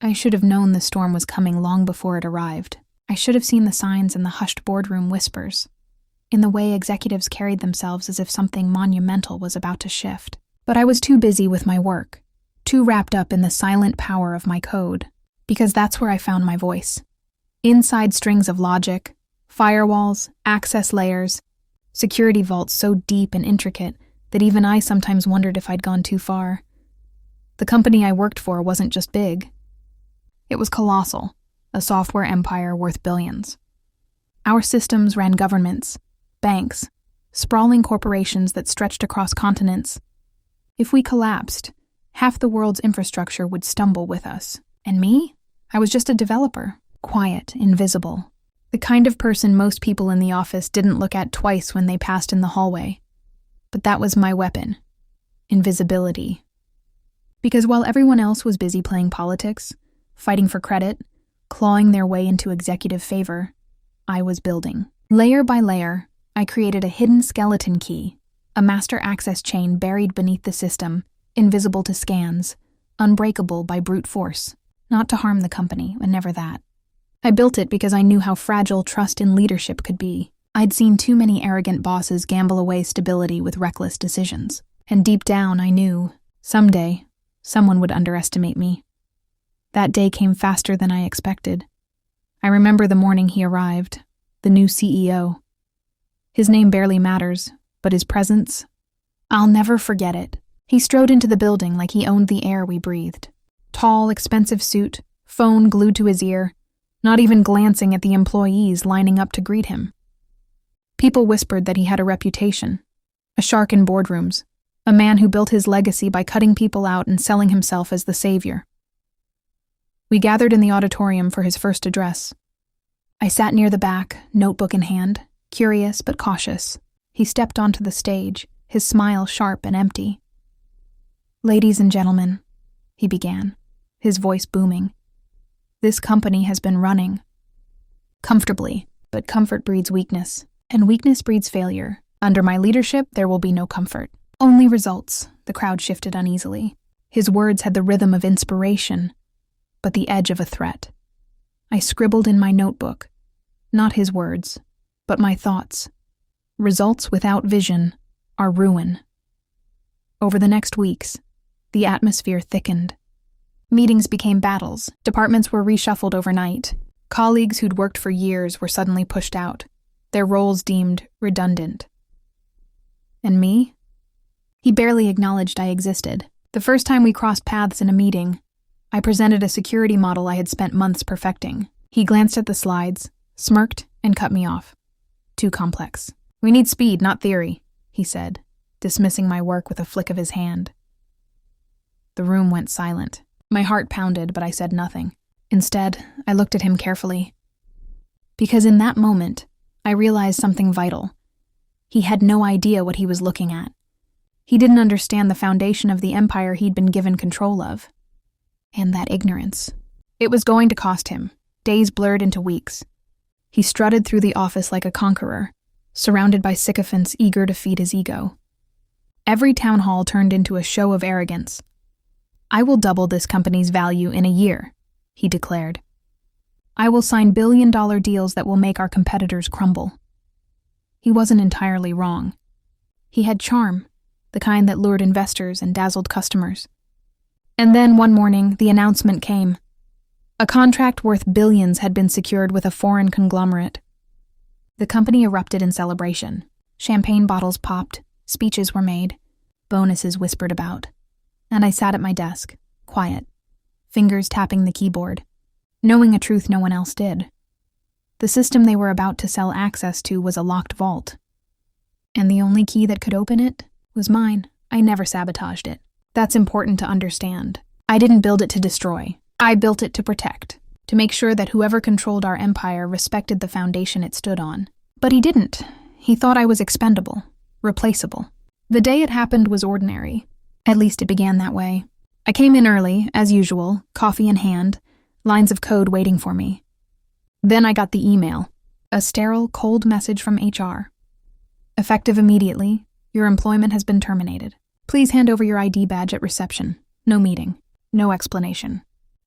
I should have known the storm was coming long before it arrived. I should have seen the signs in the hushed boardroom whispers, in the way executives carried themselves as if something monumental was about to shift. But I was too busy with my work, too wrapped up in the silent power of my code, because that's where I found my voice. Inside strings of logic, firewalls, access layers, security vaults so deep and intricate that even I sometimes wondered if I'd gone too far. The company I worked for wasn't just big. It was colossal, a software empire worth billions. Our systems ran governments, banks, sprawling corporations that stretched across continents. If we collapsed, half the world's infrastructure would stumble with us. And me? I was just a developer, quiet, invisible. The kind of person most people in the office didn't look at twice when they passed in the hallway. But that was my weapon: invisibility. Because while everyone else was busy playing politics, fighting for credit, clawing their way into executive favor, I was building. Layer by layer, I created a hidden skeleton key, a master access chain buried beneath the system, invisible to scans, unbreakable by brute force. Not to harm the company, and never that. I built it because I knew how fragile trust in leadership could be. I'd seen too many arrogant bosses gamble away stability with reckless decisions. And deep down, I knew, someday, someone would underestimate me. That day came faster than I expected. I remember the morning he arrived, the new CEO. His name barely matters, but his presence, I'll never forget it. He strode into the building like he owned the air we breathed. Tall, expensive suit, phone glued to his ear, not even glancing at the employees lining up to greet him. People whispered that he had a reputation, a shark in boardrooms, a man who built his legacy by cutting people out and selling himself as the savior. We gathered in the auditorium for his first address. I sat near the back, notebook in hand, curious but cautious. He stepped onto the stage, his smile sharp and empty. "Ladies and gentlemen," he began, his voice booming. "This company has been running comfortably, but comfort breeds weakness, and weakness breeds failure. Under my leadership, there will be no comfort. Only results." The crowd shifted uneasily. His words had the rhythm of inspiration, but the edge of a threat. I scribbled in my notebook, not his words, but my thoughts. Results without vision are ruin. Over the next weeks, the atmosphere thickened. Meetings became battles. Departments were reshuffled overnight. Colleagues who'd worked for years were suddenly pushed out, their roles deemed redundant. And me? He barely acknowledged I existed. The first time we crossed paths in a meeting, I presented a security model I had spent months perfecting. He glanced at the slides, smirked, and cut me off. "Too complex. We need speed, not theory," he said, dismissing my work with a flick of his hand. The room went silent. My heart pounded, but I said nothing. Instead, I looked at him carefully. Because in that moment, I realized something vital. He had no idea what he was looking at. He didn't understand the foundation of the empire he'd been given control of. And that ignorance. It was going to cost him. Days blurred into weeks. He strutted through the office like a conqueror, surrounded by sycophants eager to feed his ego. Every town hall turned into a show of arrogance. "I will double this company's value in a year," he declared. "I will sign billion-dollar deals that will make our competitors crumble." He wasn't entirely wrong. He had charm, the kind that lured investors and dazzled customers. And then one morning, the announcement came. A contract worth billions had been secured with a foreign conglomerate. The company erupted in celebration. Champagne bottles popped, speeches were made, bonuses whispered about. And I sat at my desk, quiet, fingers tapping the keyboard, knowing a truth no one else did. The system they were about to sell access to was a locked vault. And the only key that could open it was mine. I never sabotaged it. That's important to understand. I didn't build it to destroy. I built it to protect, to make sure that whoever controlled our empire respected the foundation it stood on. But he didn't. He thought I was expendable, replaceable. The day it happened was ordinary. At least it began that way. I came in early, as usual, coffee in hand, lines of code waiting for me. Then I got the email, a sterile, cold message from HR. "Effective immediately, your employment has been terminated. Please hand over your ID badge at reception. No meeting. No explanation."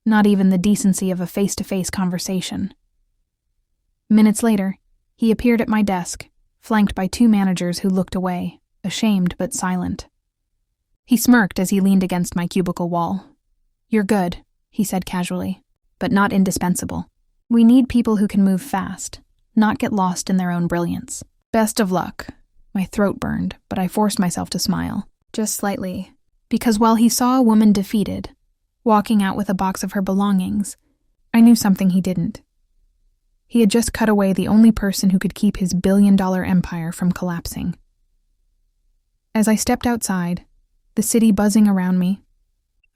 Not even the decency of a face-to-face conversation. Minutes later, he appeared at my desk, flanked by 2 managers who looked away, ashamed but silent. He smirked as he leaned against my cubicle wall. "You're good," he said casually, "but not indispensable. We need people who can move fast, not get lost in their own brilliance. Best of luck." My throat burned, but I forced myself to smile, just slightly, because while he saw a woman defeated, walking out with a box of her belongings, I knew something he didn't. He had just cut away the only person who could keep his billion-dollar empire from collapsing. As I stepped outside, the city buzzing around me,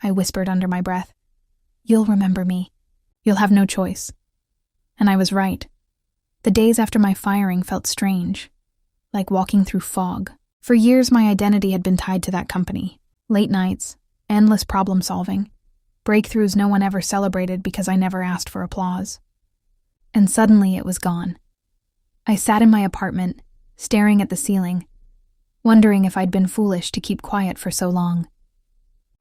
I whispered under my breath, "You'll remember me. You'll have no choice." And I was right. The days after my firing felt strange, like walking through fog. For years, my identity had been tied to that company. Late nights, endless problem-solving, breakthroughs no one ever celebrated because I never asked for applause. And suddenly it was gone. I sat in my apartment, staring at the ceiling, wondering if I'd been foolish to keep quiet for so long.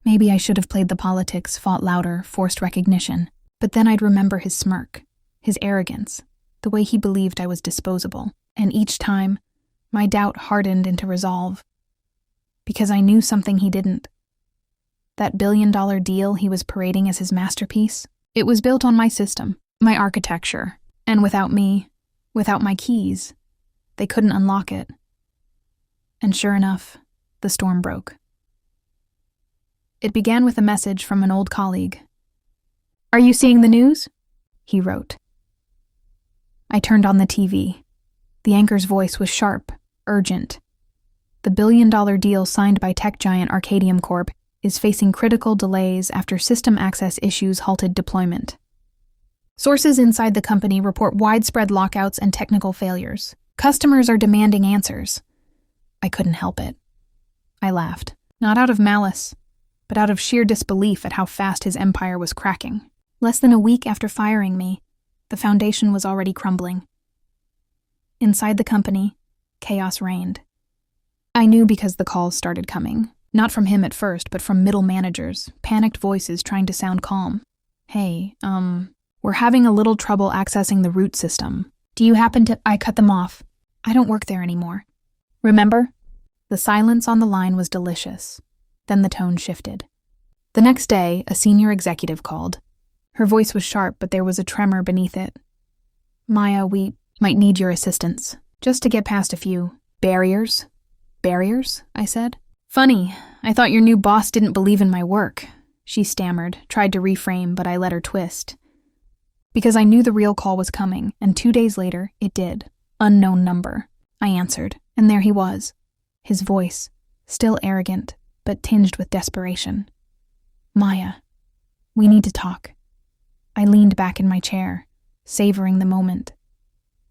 Maybe I should have played the politics, fought louder, forced recognition. But then I'd remember his smirk, his arrogance, the way he believed I was disposable. And each time, my doubt hardened into resolve. Because I knew something he didn't. That billion-dollar deal he was parading as his masterpiece, it was built on my system, my architecture, and without me, without my keys, they couldn't unlock it. And sure enough, the storm broke. It began with a message from an old colleague. "Are you seeing the news?" he wrote. I turned on the TV. The anchor's voice was sharp, urgent. The billion-dollar deal signed by tech giant Arcadium Corp is facing critical delays after system access issues halted deployment. Sources inside the company report widespread lockouts and technical failures. Customers are demanding answers. I couldn't help it. I laughed, not out of malice, but out of sheer disbelief at how fast his empire was cracking. Less than a week after firing me, the foundation was already crumbling. Inside the company, chaos reigned. I knew because the calls started coming. Not from him at first, but from middle managers, panicked voices trying to sound calm. "Hey, we're having a little trouble accessing the root system. Do you happen to—" I cut them off. "I don't work there anymore. Remember?" The silence on the line was delicious. Then the tone shifted. The next day, a senior executive called. Her voice was sharp, but there was a tremor beneath it. "Maya, we might need your assistance, just to get past a few barriers." "Barriers?" I said. "Funny, I thought your new boss didn't believe in my work." She stammered, tried to reframe, but I let her twist. Because I knew the real call was coming, and 2 days later, it did. "Unknown number." I answered, and there he was. His voice, still arrogant, but tinged with desperation. "Maya, we need to talk." I leaned back in my chair, savoring the moment.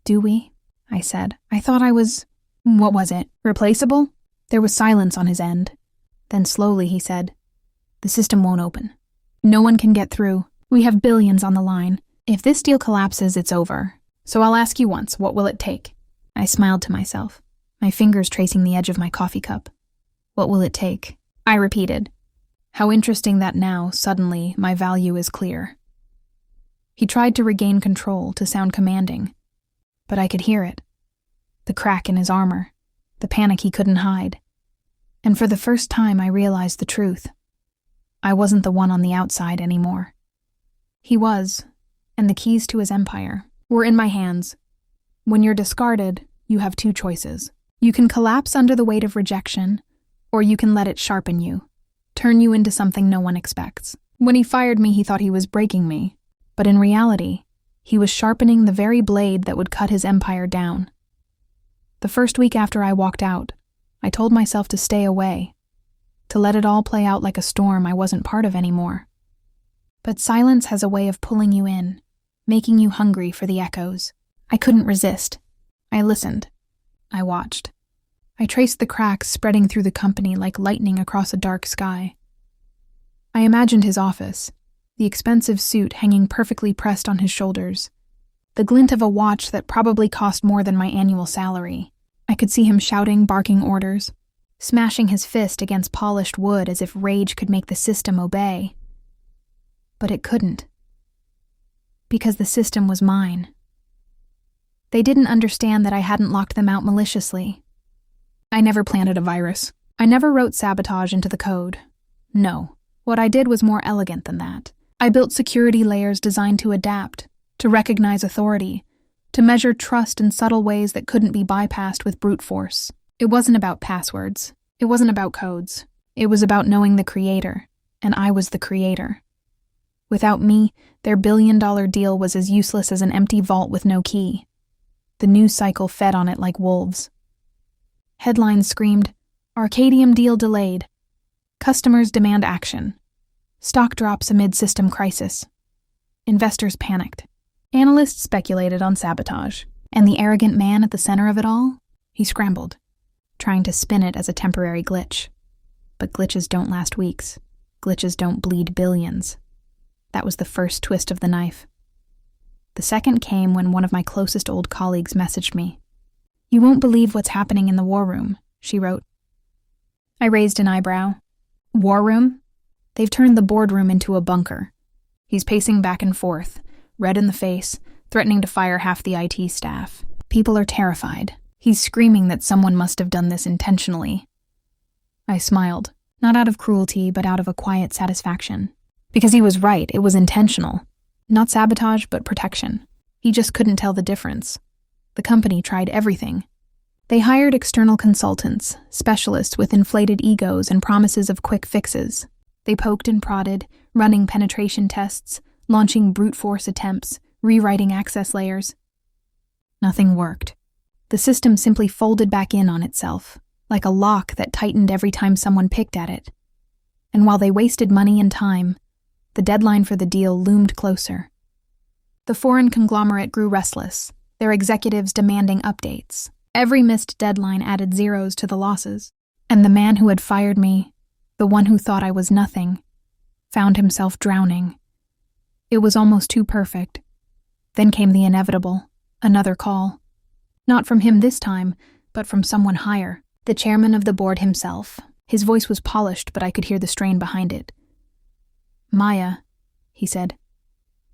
"Do we?" I said. "I thought I was—" "What was it? Replaceable?" There was silence on his end. Then slowly he said, "The system won't open. No one can get through. We have billions on the line. If this deal collapses, it's over. So I'll ask you once, what will it take?" I smiled to myself, my fingers tracing the edge of my coffee cup. "What will it take?" I repeated. How interesting that now, suddenly, my value is clear. He tried to regain control, to sound commanding. But I could hear it. The crack in his armor. The panic he couldn't hide. And for the first time, I realized the truth. I wasn't the one on the outside anymore. He was, and the keys to his empire were in my hands. When you're discarded, you have 2 choices. You can collapse under the weight of rejection, or you can let it sharpen you, turn you into something no one expects. When he fired me, he thought he was breaking me, but in reality, he was sharpening the very blade that would cut his empire down. The first week after I walked out, I told myself to stay away, to let it all play out like a storm I wasn't part of anymore. But silence has a way of pulling you in, making you hungry for the echoes. I couldn't resist. I listened. I watched. I traced the cracks spreading through the company like lightning across a dark sky. I imagined his office, the expensive suit hanging perfectly pressed on his shoulders, the glint of a watch that probably cost more than my annual salary. I could see him shouting, barking orders, smashing his fist against polished wood as if rage could make the system obey. But it couldn't. because the system was mine. They didn't understand that I hadn't locked them out maliciously. I never planted a virus. I never wrote sabotage into the code. No, what I did was more elegant than that. I built security layers designed to adapt, to recognize authority, to measure trust in subtle ways that couldn't be bypassed with brute force. It wasn't about passwords. It wasn't about codes. It was about knowing the creator, and I was the creator. Without me, their billion-dollar deal was as useless as an empty vault with no key. The news cycle fed on it like wolves. Headlines screamed, "Arcadium deal delayed. Customers demand action. Stock drops amid system crisis." Investors panicked. Analysts speculated on sabotage. And the arrogant man at the center of it all? He scrambled, trying to spin it as a temporary glitch. But glitches don't last weeks. Glitches don't bleed billions. That was the first twist of the knife. The second came when one of my closest old colleagues messaged me. "You won't believe what's happening in the war room," she wrote. I raised an eyebrow. War room? They've turned the boardroom into a bunker. He's pacing back and forth, red in the face, threatening to fire half the IT staff. People are terrified. He's screaming that someone must have done this intentionally. I smiled, not out of cruelty, but out of a quiet satisfaction. Because he was right, it was intentional. Not sabotage, but protection. He just couldn't tell the difference. The company tried everything. They hired external consultants, specialists with inflated egos and promises of quick fixes. They poked and prodded, running penetration tests, launching brute force attempts, rewriting access layers. Nothing worked. The system simply folded back in on itself, like a lock that tightened every time someone picked at it. And while they wasted money and time, the deadline for the deal loomed closer. The foreign conglomerate grew restless, their executives demanding updates. Every missed deadline added zeros to the losses. And the man who had fired me, the one who thought I was nothing, found himself drowning. It was almost too perfect. Then came the inevitable, another call. Not from him this time, but from someone higher, the chairman of the board himself. His voice was polished, but I could hear the strain behind it. "Maya," he said,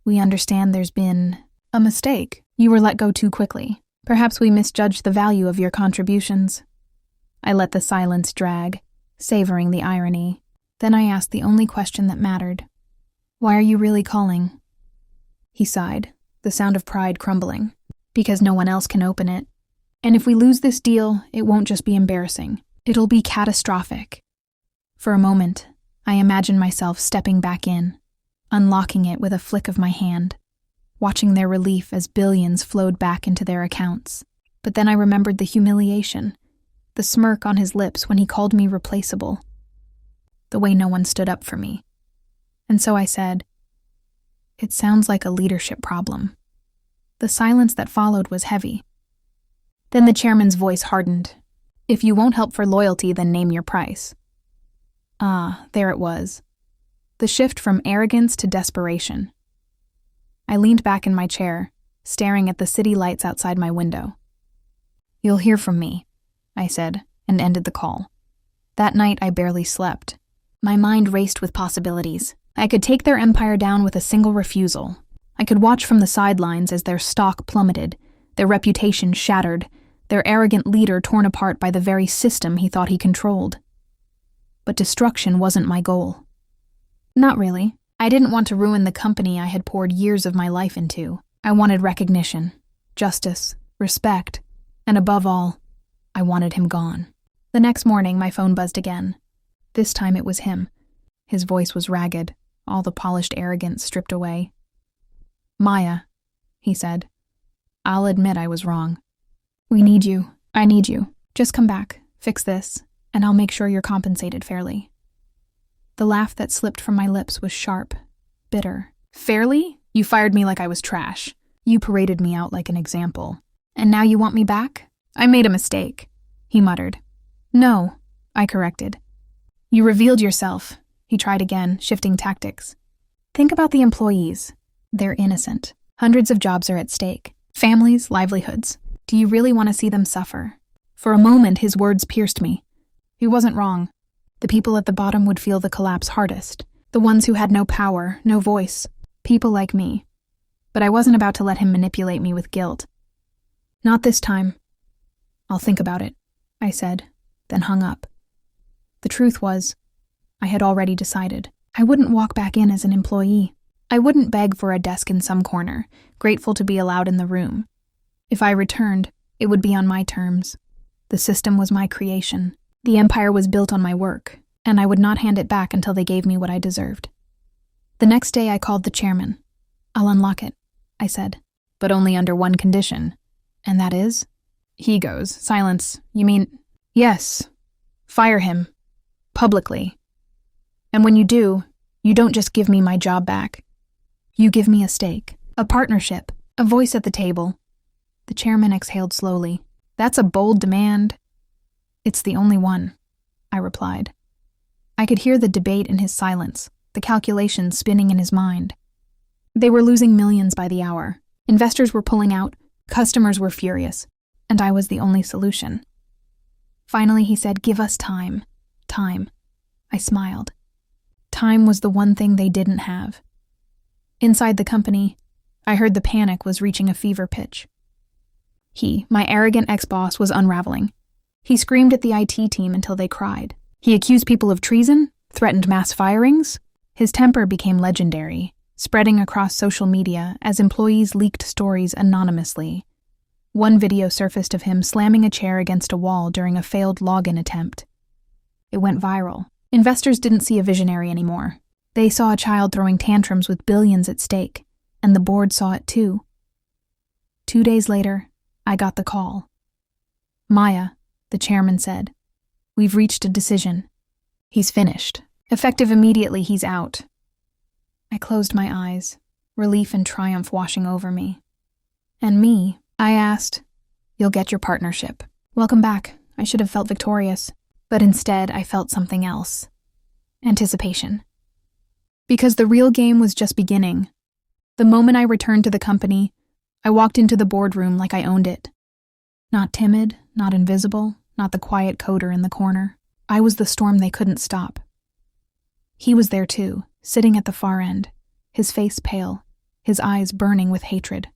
"we understand there's been a mistake. You were let go too quickly. Perhaps we misjudged the value of your contributions." I let the silence drag, savoring the irony. Then I asked the only question that mattered. "Why are you really calling?" He sighed, the sound of pride crumbling. "Because no one else can open it. And if we lose this deal, it won't just be embarrassing. It'll be catastrophic." For a moment, I imagined myself stepping back in, unlocking it with a flick of my hand, watching their relief as billions flowed back into their accounts. But then I remembered the humiliation, the smirk on his lips when he called me replaceable, the way no one stood up for me. And so I said, "It sounds like a leadership problem." The silence that followed was heavy. Then the chairman's voice hardened. "If you won't help for loyalty, then name your price." Ah, there it was. The shift from arrogance to desperation. I leaned back in my chair, staring at the city lights outside my window. "You'll hear from me," I said, and ended the call. That night I barely slept. My mind raced with possibilities. I could take their empire down with a single refusal. I could watch from the sidelines as their stock plummeted, their reputation shattered, their arrogant leader torn apart by the very system he thought he controlled. But destruction wasn't my goal. Not really. I didn't want to ruin the company I had poured years of my life into. I wanted recognition, justice, respect, and above all, I wanted him gone. The next morning, my phone buzzed again. This time it was him. His voice was ragged, all the polished arrogance stripped away. "Maya," he said, "I'll admit I was wrong. We need you. I need you. Just come back, fix this, and I'll make sure you're compensated fairly." The laugh that slipped from my lips was sharp, bitter. "Fairly? You fired me like I was trash. You paraded me out like an example. And now you want me back? I made a mistake," he muttered. "No," I corrected. "You revealed yourself," he tried again, shifting tactics. "Think about the employees. They're innocent. Hundreds of jobs are at stake. Families, livelihoods. Do you really want to see them suffer?" For a moment, his words pierced me. He wasn't wrong. The people at the bottom would feel the collapse hardest. The ones who had no power, no voice. People like me. but I wasn't about to let him manipulate me with guilt. Not this time. I'll think about it, I said, then hung up. The truth was, I had already decided. I wouldn't walk back in as an employee. I wouldn't beg for a desk in some corner, grateful to be allowed in the room. If I returned, it would be on my terms. The system was my creation. The empire was built on my work, and I would not hand it back until they gave me what I deserved. The next day I called the chairman. I'll unlock it, I said, but only under one condition. And that is? He goes, silence. You mean? Yes. Fire him. Publicly. And when you do, you don't just give me my job back. You give me a stake, a partnership, a voice at the table. The chairman exhaled slowly. That's a bold demand. It's the only one, I replied. I could hear the debate in his silence, the calculations spinning in his mind. They were losing millions by the hour. Investors were pulling out, customers were furious, and I was the only solution. Finally, he said, "Give us time. Time." I smiled. Time was the one thing they didn't have. Inside the company, I heard the panic was reaching a fever pitch. He, my arrogant ex-boss, was unraveling. He screamed at the IT team until they cried. He accused people of treason, threatened mass firings. His temper became legendary, spreading across social media as employees leaked stories anonymously. One video surfaced of him slamming a chair against a wall during a failed login attempt. It went viral. Investors didn't see a visionary anymore. They saw a child throwing tantrums with billions at stake, and the board saw it too. 2 days later, I got the call. "Maya," the chairman said, "we've reached a decision. He's finished. Effective immediately, he's out." I closed my eyes, relief and triumph washing over me. "And me?" I asked. "You'll get your partnership. Welcome back. I should have felt victorious. But instead, I felt something else. Anticipation. Because the real game was just beginning. The moment I returned to the company, I walked into the boardroom like I owned it. Not timid, not invisible, not the quiet coder in the corner. I was the storm they couldn't stop. He was there too, sitting at the far end, his face pale, his eyes burning with hatred.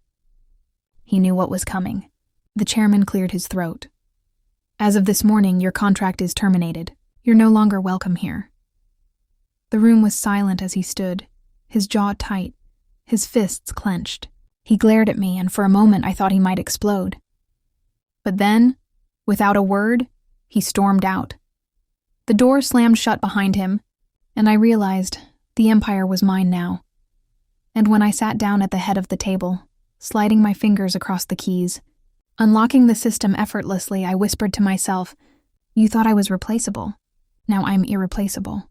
He knew what was coming. The chairman cleared his throat. "As of this morning, your contract is terminated. You're no longer welcome here." The room was silent as he stood, his jaw tight, his fists clenched. He glared at me, and for a moment I thought he might explode. But then, without a word, he stormed out. The door slammed shut behind him, and I realized the empire was mine now. And when I sat down at the head of the table, sliding my fingers across the keys, unlocking the system effortlessly, I whispered to myself, "You thought I was replaceable. Now I'm irreplaceable."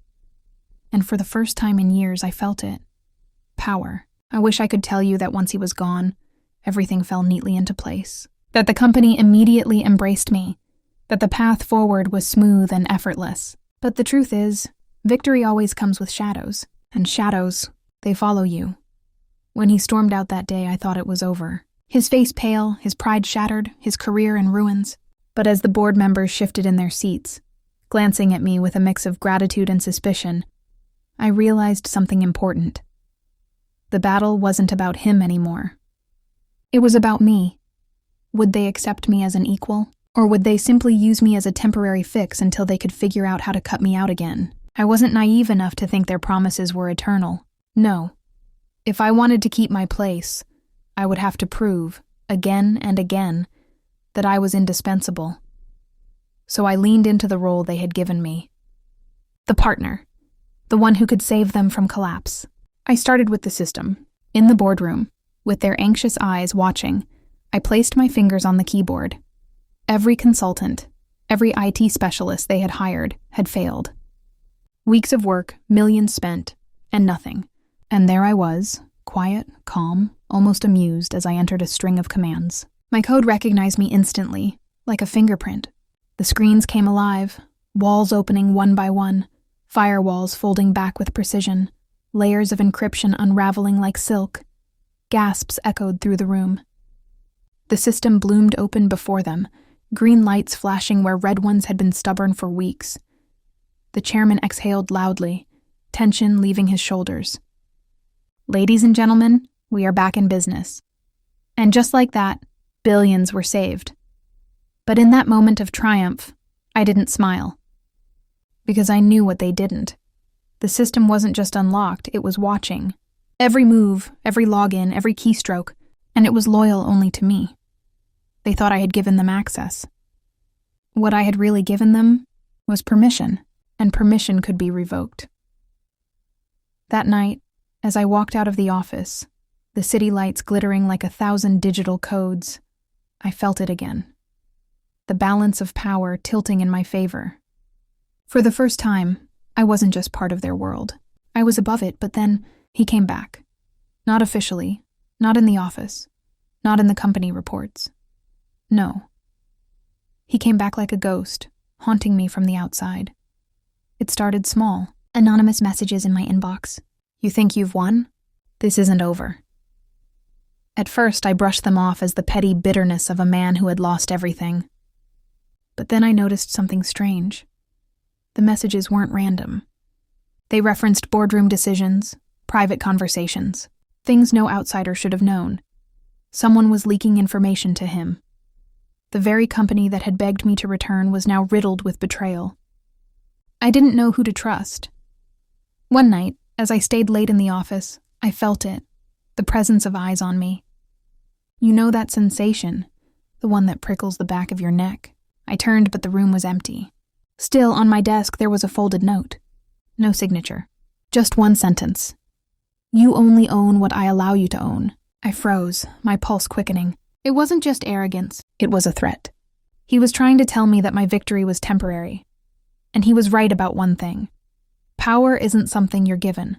And for the first time in years, I felt it. Power. I wish I could tell you that once he was gone, everything fell neatly into place. That the company immediately embraced me. That the path forward was smooth and effortless. But the truth is, victory always comes with shadows. And shadows, they follow you. When he stormed out that day, I thought it was over. His face pale, his pride shattered, his career in ruins. But as the board members shifted in their seats, glancing at me with a mix of gratitude and suspicion, I realized something important. The battle wasn't about him anymore. It was about me. Would they accept me as an equal? Or would they simply use me as a temporary fix until they could figure out how to cut me out again? I wasn't naive enough to think their promises were eternal. No. If I wanted to keep my place, I would have to prove, again and again, that I was indispensable. So I leaned into the role they had given me. The partner. The one who could save them from collapse. I started with the system. In the boardroom, with their anxious eyes watching, I placed my fingers on the keyboard. Every consultant, every IT specialist they had hired had failed. Weeks of work, millions spent, and nothing. And there I was, quiet, calm, almost amused as I entered a string of commands. My code recognized me instantly, like a fingerprint. The screens came alive, walls opening one by one, firewalls folding back with precision, layers of encryption unraveling like silk. Gasps echoed through the room. The system bloomed open before them, green lights flashing where red ones had been stubborn for weeks. The chairman exhaled loudly, tension leaving his shoulders. "Ladies and gentlemen, We are back in business. And just like that, billions were saved. But in that moment of triumph, I didn't smile. Because I knew what they didn't. The system wasn't just unlocked, it was watching. Every move, every login, every keystroke, and it was loyal only to me. They thought I had given them access. What I had really given them was permission, and permission could be revoked. That night, as I walked out of the office, the city lights glittering like 1,000 digital codes, I felt it again. The balance of power tilting in my favor. For the first time, I wasn't just part of their world. I was above it, but then he came back. Not officially, not in the office, not in the company reports. No. He came back like a ghost, haunting me from the outside. It started small. Anonymous messages in my inbox. You think you've won? This isn't over. At first, I brushed them off as the petty bitterness of a man who had lost everything. But then I noticed something strange. The messages weren't random. They referenced boardroom decisions, private conversations, things no outsider should have known. Someone was leaking information to him. The very company that had begged me to return was now riddled with betrayal. I didn't know who to trust. One night, as I stayed late in the office, I felt it, the presence of eyes on me. You know that sensation, the one that prickles the back of your neck. I turned, but the room was empty. Still, on my desk, there was a folded note. No signature. Just one sentence. You only own what I allow you to own. I froze, my pulse quickening. It wasn't just arrogance, it was a threat. He was trying to tell me that my victory was temporary. And he was right about one thing. Power isn't something you're given.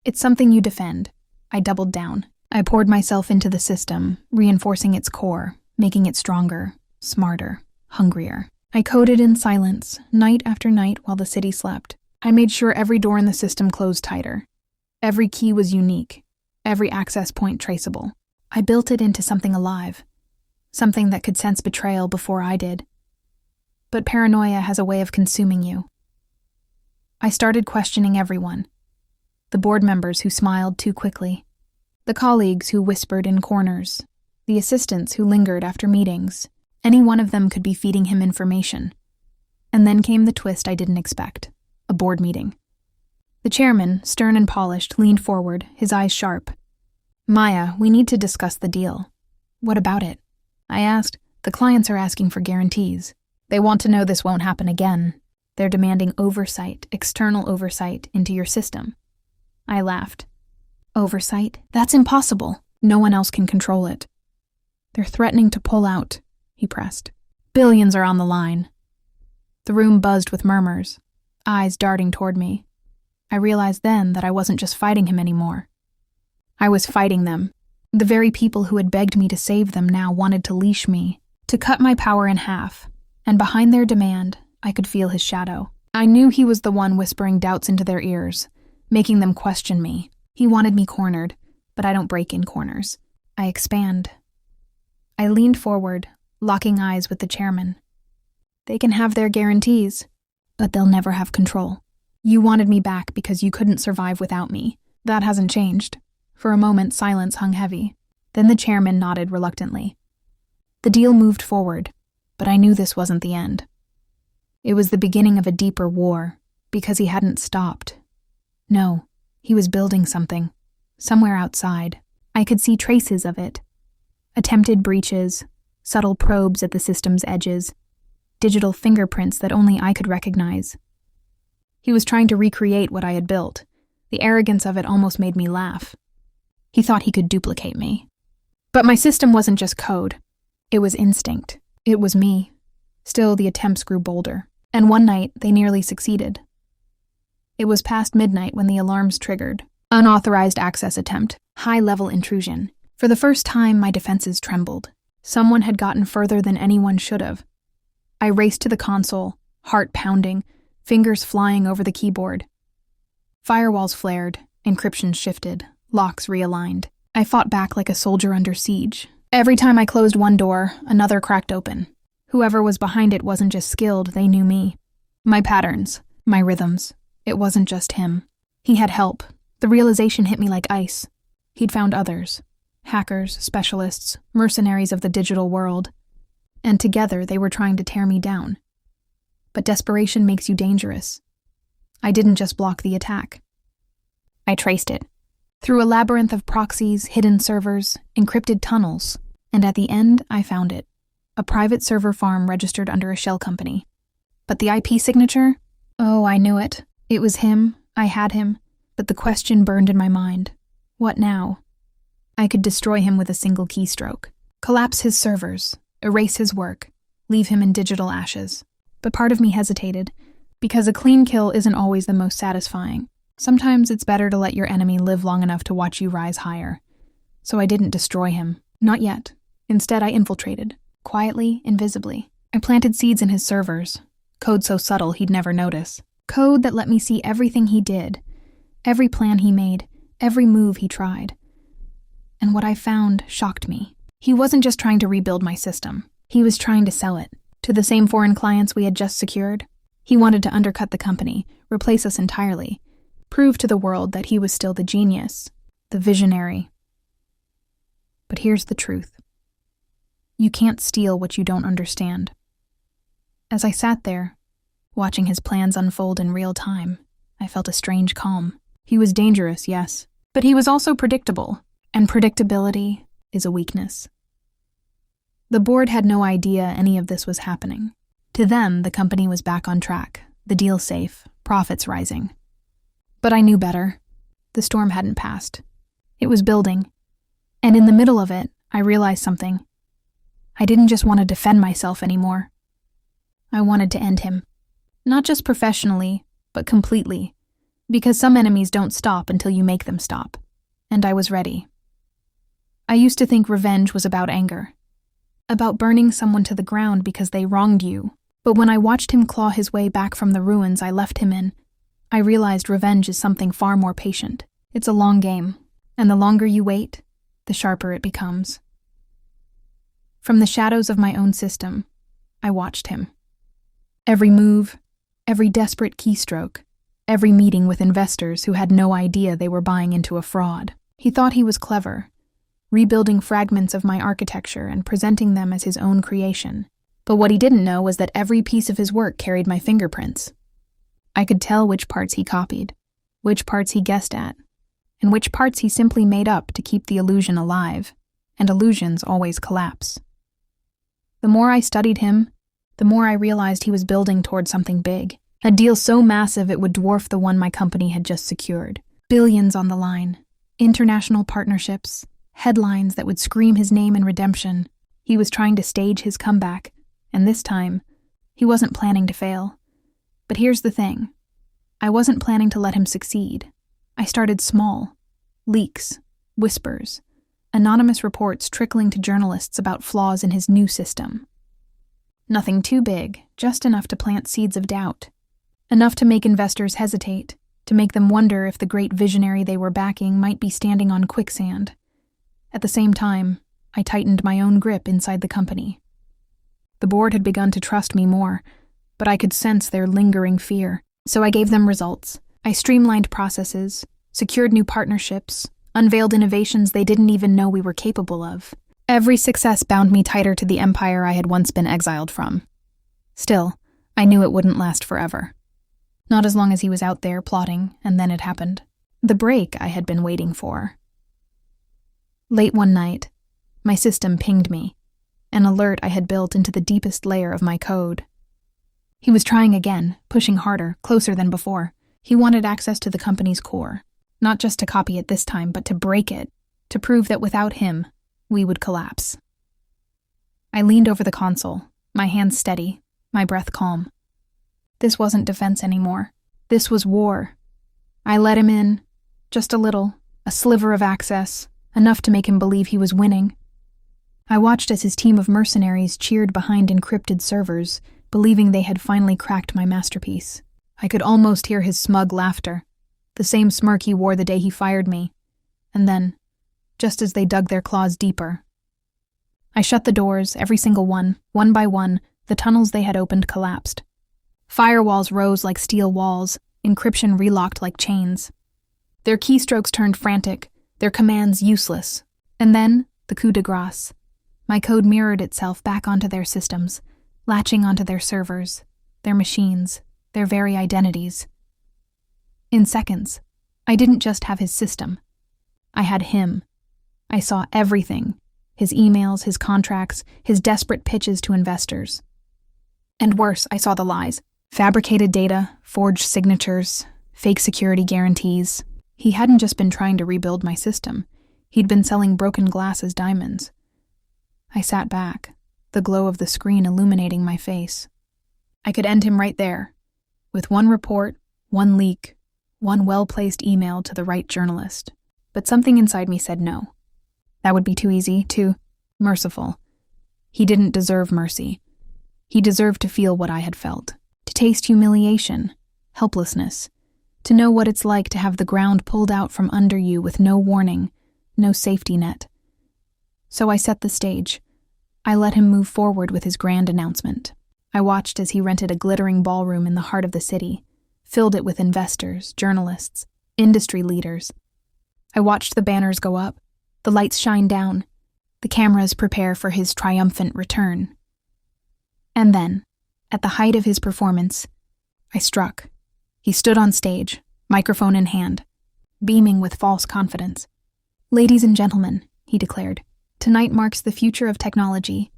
It's something you defend. I doubled down. I poured myself into the system, reinforcing its core, making it stronger, smarter, hungrier. I coded in silence, night after night while the city slept. I made sure every door in the system closed tighter. Every key was unique, every access point traceable. I built it into something alive, something that could sense betrayal before I did. But paranoia has a way of consuming you. I started questioning everyone. The board members who smiled too quickly, the colleagues who whispered in corners, the assistants who lingered after meetings. Any one of them could be feeding him information. And then came the twist I didn't expect, a board meeting. The chairman, stern and polished, leaned forward, his eyes sharp. Maya, we need to discuss the deal. What about it? I asked. The clients are asking for guarantees. They want to know this won't happen again. They're demanding oversight, external oversight, into your system. I laughed. Oversight? That's impossible. No one else can control it. They're threatening to pull out, he pressed. Billions are on the line. The room buzzed with murmurs, eyes darting toward me. I realized then that I wasn't just fighting him anymore. I was fighting them. The very people who had begged me to save them now wanted to leash me, to cut my power in half, and behind their demand, I could feel his shadow. I knew he was the one whispering doubts into their ears, making them question me. He wanted me cornered, but I don't break in corners. I expand. I leaned forward, locking eyes with the chairman. They can have their guarantees, but they'll never have control. You wanted me back because you couldn't survive without me. That hasn't changed. For a moment, silence hung heavy. Then the chairman nodded reluctantly. The deal moved forward, but I knew this wasn't the end. It was the beginning of a deeper war, because he hadn't stopped. No, he was building something, somewhere outside. I could see traces of it. Attempted breaches, subtle probes at the system's edges, digital fingerprints that only I could recognize. He was trying to recreate what I had built. The arrogance of it almost made me laugh. He thought he could duplicate me. But my system wasn't just code. It was instinct. It was me. Still, the attempts grew bolder. And one night, they nearly succeeded. It was past midnight when the alarms triggered. Unauthorized access attempt. High-level intrusion. For the first time, my defenses trembled. Someone had gotten further than anyone should have. I raced to the console, heart pounding, fingers flying over the keyboard. Firewalls flared, encryption shifted, locks realigned. I fought back like a soldier under siege. Every time I closed one door, another cracked open. Whoever was behind it wasn't just skilled, they knew me. My patterns, my rhythms. It wasn't just him. He had help. The realization hit me like ice. He'd found others. Hackers, specialists, mercenaries of the digital world. And together they were trying to tear me down. But desperation makes you dangerous. I didn't just block the attack. I traced it. Through a labyrinth of proxies, hidden servers, encrypted tunnels, and at the end I found it. A private server farm registered under a shell company. But the IP signature? Oh, I knew it. It was him. I had him. But the question burned in my mind. What now? I could destroy him with a single keystroke. Collapse his servers. Erase his work. Leave him in digital ashes. But part of me hesitated, because a clean kill isn't always the most satisfying. Sometimes it's better to let your enemy live long enough to watch you rise higher. So I didn't destroy him. Not yet. Instead, I infiltrated. Quietly, invisibly. I planted seeds in his servers. Code so subtle he'd never notice. Code that let me see everything he did. Every plan he made. Every move he tried. And what I found shocked me. He wasn't just trying to rebuild my system. He was trying to sell it. To the same foreign clients we had just secured. He wanted to undercut the company, replace us entirely. Prove to the world that he was still the genius. The visionary. But here's the truth. You can't steal what you don't understand. As I sat there, watching his plans unfold in real time, I felt a strange calm. He was dangerous, yes, but he was also predictable, and predictability is a weakness. The board had no idea any of this was happening. To them, the company was back on track, the deal safe, profits rising. But I knew better. The storm hadn't passed. It was building. And in the middle of it, I realized something. I didn't just want to defend myself anymore. I wanted to end him. Not just professionally, but completely. Because some enemies don't stop until you make them stop. And I was ready. I used to think revenge was about anger. About burning someone to the ground because they wronged you. But when I watched him claw his way back from the ruins I left him in, I realized revenge is something far more patient. It's a long game, and the longer you wait, the sharper it becomes. From the shadows of my own system, I watched him. Every move, every desperate keystroke, every meeting with investors who had no idea they were buying into a fraud. He thought he was clever, rebuilding fragments of my architecture and presenting them as his own creation. But what he didn't know was that every piece of his work carried my fingerprints. I could tell which parts he copied, which parts he guessed at, and which parts he simply made up to keep the illusion alive, and illusions always collapse. The more I studied him, the more I realized he was building toward something big, a deal so massive it would dwarf the one my company had just secured. Billions on the line, international partnerships, headlines that would scream his name in redemption. He was trying to stage his comeback, and this time, he wasn't planning to fail. But here's the thing. I wasn't planning to let him succeed. I started small. Leaks, whispers, anonymous reports trickling to journalists about flaws in his new system. Nothing too big, just enough to plant seeds of doubt. Enough to make investors hesitate, to make them wonder if the great visionary they were backing might be standing on quicksand. At the same time, I tightened my own grip inside the company. The board had begun to trust me more, but I could sense their lingering fear, so I gave them results. I streamlined processes, secured new partnerships, unveiled innovations they didn't even know we were capable of. Every success bound me tighter to the empire I had once been exiled from. Still, I knew it wouldn't last forever. Not as long as he was out there plotting, and then it happened. The break I had been waiting for. Late one night, my system pinged me, an alert I had built into the deepest layer of my code. He was trying again, pushing harder, closer than before. He wanted access to the company's core, not just to copy it this time, but to break it, to prove that without him, we would collapse. I leaned over the console, my hands steady, my breath calm. This wasn't defense anymore. This was war. I let him in, just a little, a sliver of access, enough to make him believe he was winning. I watched as his team of mercenaries cheered behind encrypted servers, believing they had finally cracked my masterpiece. I could almost hear his smug laughter, the same smirk he wore the day he fired me. And then, just as they dug their claws deeper, I shut the doors, every single one by one, the tunnels they had opened collapsed. Firewalls rose like steel walls, encryption relocked like chains. Their keystrokes turned frantic, their commands useless. And then, the coup de grace. My code mirrored itself back onto their systems, latching onto their servers, their machines, their very identities. In seconds, I didn't just have his system. I had him. I saw everything: his emails, his contracts, his desperate pitches to investors. And worse, I saw the lies. Fabricated data, forged signatures, fake security guarantees. He hadn't just been trying to rebuild my system. He'd been selling broken glass as diamonds. I sat back, the glow of the screen illuminating my face. I could end him right there, with one report, one leak, one well-placed email to the right journalist. But something inside me said no. That would be too easy, too merciful. He didn't deserve mercy. He deserved to feel what I had felt, to taste humiliation, helplessness, to know what it's like to have the ground pulled out from under you with no warning, no safety net. So I set the stage. I let him move forward with his grand announcement. I watched as he rented a glittering ballroom in the heart of the city, filled it with investors, journalists, industry leaders. I watched the banners go up, the lights shine down, the cameras prepare for his triumphant return. And then, at the height of his performance, I struck. He stood on stage, microphone in hand, beaming with false confidence. "Ladies and gentlemen," he declared, "tonight marks the future of technology.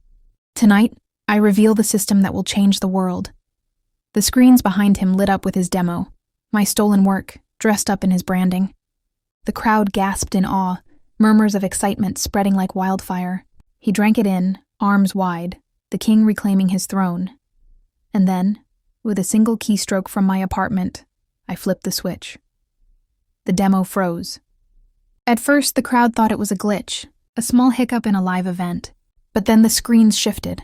Tonight, I reveal the system that will change the world." The screens behind him lit up with his demo, my stolen work, dressed up in his branding. The crowd gasped in awe, murmurs of excitement spreading like wildfire. He drank it in, arms wide, the king reclaiming his throne. And then, with a single keystroke from my apartment, I flipped the switch. The demo froze. At first, the crowd thought it was a glitch, a small hiccup in a live event. But then the screens shifted,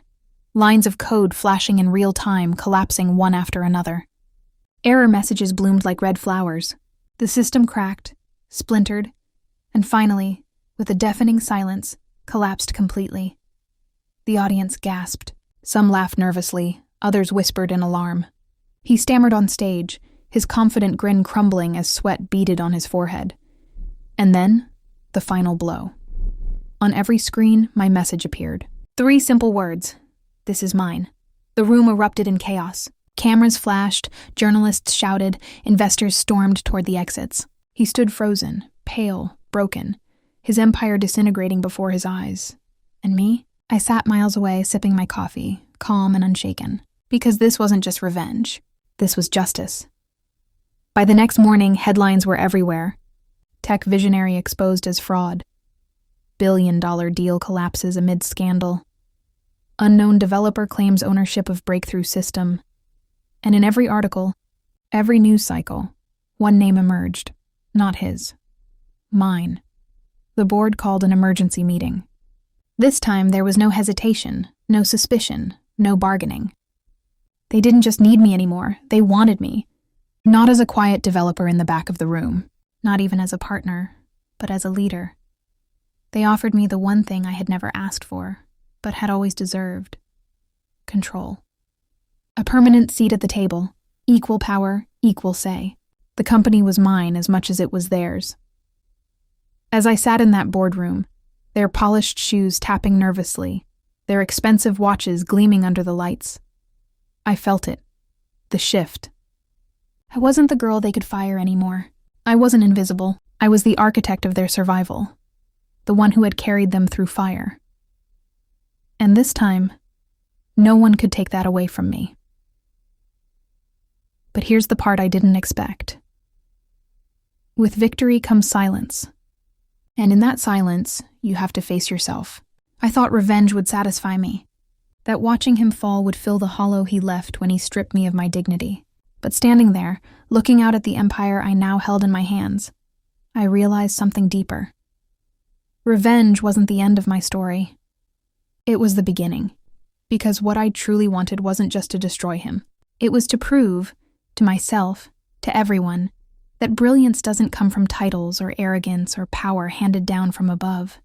lines of code flashing in real time, collapsing one after another. Error messages bloomed like red flowers. The system cracked, splintered, and finally, with a deafening silence, collapsed completely. The audience gasped. Some laughed nervously, others whispered in alarm. He stammered on stage, his confident grin crumbling as sweat beaded on his forehead. And then, the final blow. On every screen, my message appeared. 3 simple words: "This is mine." The room erupted in chaos. Cameras flashed, journalists shouted, investors stormed toward the exits. He stood frozen, pale, broken, his empire disintegrating before his eyes. And me? I sat miles away, sipping my coffee, calm and unshaken. Because this wasn't just revenge. This was justice. By the next morning, headlines were everywhere. Tech visionary exposed as fraud. $1 billion deal collapses amid scandal. Unknown developer claims ownership of breakthrough system. And in every article, every news cycle, one name emerged. Not his. Mine. The board called an emergency meeting. This time there was no hesitation, no suspicion, no bargaining. They didn't just need me anymore, they wanted me. Not as a quiet developer in the back of the room, not even as a partner, but as a leader. They offered me the one thing I had never asked for, but had always deserved: control. A permanent seat at the table, equal power, equal say. The company was mine as much as it was theirs. As I sat in that boardroom, their polished shoes tapping nervously, their expensive watches gleaming under the lights, I felt it. The shift. I wasn't the girl they could fire anymore. I wasn't invisible. I was the architect of their survival, the one who had carried them through fire. And this time, no one could take that away from me. But here's the part I didn't expect. With victory comes silence. And in that silence, you have to face yourself. I thought revenge would satisfy me, that watching him fall would fill the hollow he left when he stripped me of my dignity. But standing there, looking out at the empire I now held in my hands, I realized something deeper. Revenge wasn't the end of my story. It was the beginning, because what I truly wanted wasn't just to destroy him. It was to prove, to myself, to everyone, that brilliance doesn't come from titles or arrogance or power handed down from above.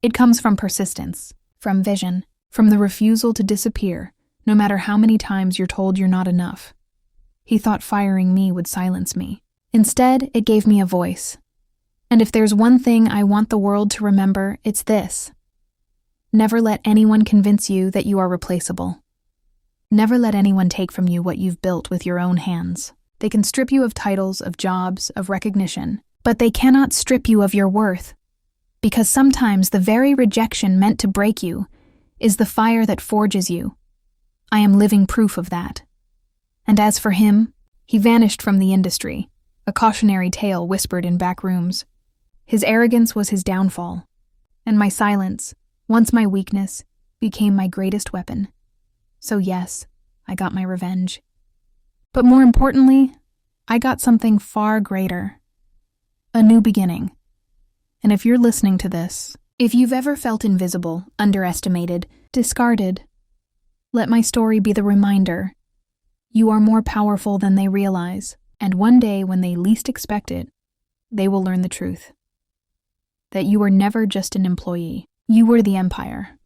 It comes from persistence, from vision, from the refusal to disappear, no matter how many times you're told you're not enough. He thought firing me would silence me. Instead, it gave me a voice. And if there's one thing I want the world to remember, it's this. Never let anyone convince you that you are replaceable. Never let anyone take from you what you've built with your own hands. They can strip you of titles, of jobs, of recognition, but they cannot strip you of your worth. Because sometimes the very rejection meant to break you is the fire that forges you. I am living proof of that. And as for him, he vanished from the industry, a cautionary tale whispered in back rooms. His arrogance was his downfall, and my silence, once my weakness, became my greatest weapon. So yes, I got my revenge. But more importantly, I got something far greater. A new beginning. And if you're listening to this, if you've ever felt invisible, underestimated, discarded, let my story be the reminder. You are more powerful than they realize, and one day when they least expect it, they will learn the truth. That you were never just an employee. You were the empire.